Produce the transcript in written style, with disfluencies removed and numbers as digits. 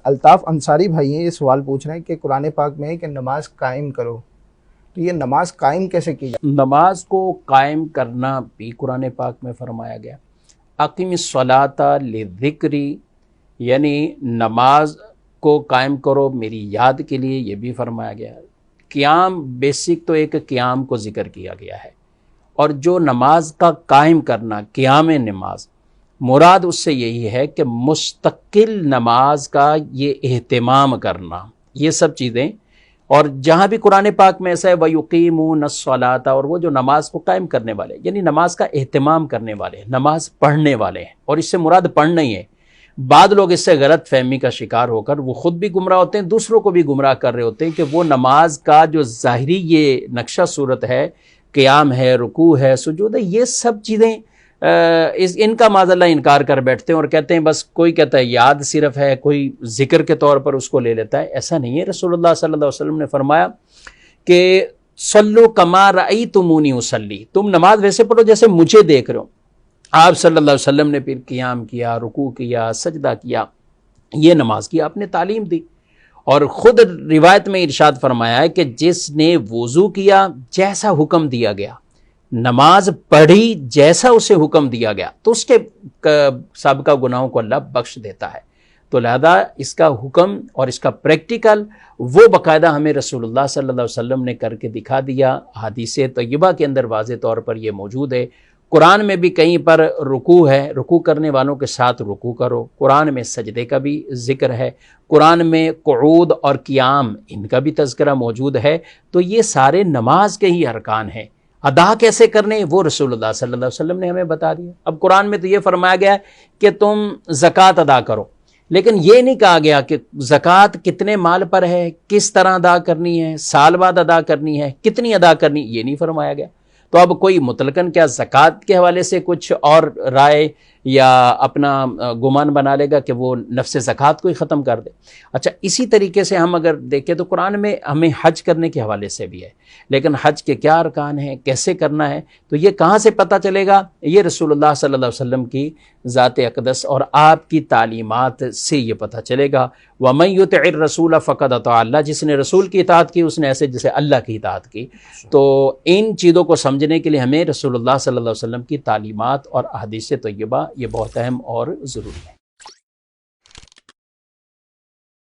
الطاف انصاری بھائی ہیں، یہ سوال پوچھ رہے ہیں کہ قرآن پاک میں ہے کہ نماز قائم کرو، تو یہ نماز قائم کیسے کی جائے؟ نماز کو قائم کرنا بھی قرآن پاک میں فرمایا گیا، اقیم الصلاۃ لذکری، یعنی نماز کو قائم کرو میری یاد کے لیے، یہ بھی فرمایا گیا۔ قیام بیسک تو ایک قیام کو ذکر کیا گیا ہے، اور جو نماز کا قائم کرنا، قیام نماز، مراد اس سے یہی ہے کہ مستقل نماز کا یہ اہتمام کرنا، یہ سب چیزیں۔ اور جہاں بھی قرآن پاک میں ایسا ہے وَيُقِيمُونَ الصَّلَاةَ، اور وہ جو نماز کو قائم کرنے والے، یعنی نماز کا اہتمام کرنے والے، نماز پڑھنے والے ہیں، اور اس سے مراد پڑھنا ہی ہے۔ بعض لوگ اس سے غلط فہمی کا شکار ہو کر وہ خود بھی گمراہ ہوتے ہیں، دوسروں کو بھی گمراہ کر رہے ہوتے ہیں کہ وہ نماز کا جو ظاہری یہ نقشہ صورت ہے، قیام ہے، رکوع ہے، سجود ہے، یہ سب چیزیں ان کا معاذ اللہ انکار کر بیٹھتے ہیں اور کہتے ہیں بس کوئی کہتا ہے یاد صرف ہے، کوئی ذکر کے طور پر اس کو لے لیتا ہے۔ ایسا نہیں ہے۔ رسول اللہ صلی اللہ علیہ وسلم نے فرمایا کہ صلو کما رأیتمونی اصلی، تم نماز ویسے پڑھو جیسے مجھے دیکھ رہے ہو۔ آپ صلی اللہ علیہ وسلم نے پھر قیام کیا، رکوع کیا، سجدہ کیا، یہ نماز کی آپ نے تعلیم دی۔ اور خود روایت میں ارشاد فرمایا ہے کہ جس نے وضو کیا جیسا حکم دیا گیا، نماز پڑھی جیسا اسے حکم دیا گیا، تو اس کے سابقہ گناہوں کو اللہ بخش دیتا ہے۔ تو لہذا اس کا حکم اور اس کا پریکٹیکل وہ باقاعدہ ہمیں رسول اللہ صلی اللہ علیہ وسلم نے کر کے دکھا دیا۔ حدیث طیبہ کے اندر واضح طور پر یہ موجود ہے۔ قرآن میں بھی کہیں پر رکوع ہے، رکوع کرنے والوں کے ساتھ رکوع کرو۔ قرآن میں سجدے کا بھی ذکر ہے، قرآن میں قعود اور قیام ان کا بھی تذکرہ موجود ہے۔ تو یہ سارے نماز کے ہی ارکان ہیں۔ ادا کیسے کرنے وہ رسول اللہ صلی اللہ علیہ وسلم نے ہمیں بتا دیا۔ اب قرآن میں تو یہ فرمایا گیا ہے کہ تم زکوٰۃ ادا کرو، لیکن یہ نہیں کہا گیا کہ زکوٰۃ کتنے مال پر ہے، کس طرح ادا کرنی ہے، سال بعد ادا کرنی ہے، کتنی ادا کرنی، یہ نہیں فرمایا گیا۔ تو اب کوئی مطلقاً کیا زکوٰۃ کے حوالے سے کچھ اور رائے یا اپنا گمان بنا لے گا کہ وہ نفس زکوٰۃ کو ہی ختم کر دے۔ اچھا، اسی طریقے سے ہم اگر دیکھیں تو قرآن میں ہمیں حج کرنے کے حوالے سے بھی ہے، لیکن حج کے کیا ارکان ہیں، کیسے کرنا ہے، تو یہ کہاں سے پتہ چلے گا؟ یہ رسول اللہ صلی اللہ علیہ وسلم کی ذات اقدس اور آپ کی تعلیمات سے یہ پتہ چلے گا۔ وَمَن يُطِعِ الرَّسُولَ فَقَدْ أَطَاعَ اللَّهَ، جس نے رسول کی اطاعت کی اس نے ایسے جیسے اللہ کی اطاعت کی۔ تو ان چیزوں کو سمجھنے کے لیے ہمیں رسول اللہ صلی اللہ علیہ وسلم کی تعلیمات اور احادیث طیبہ یہ بہت اہم اور ضروری ہے۔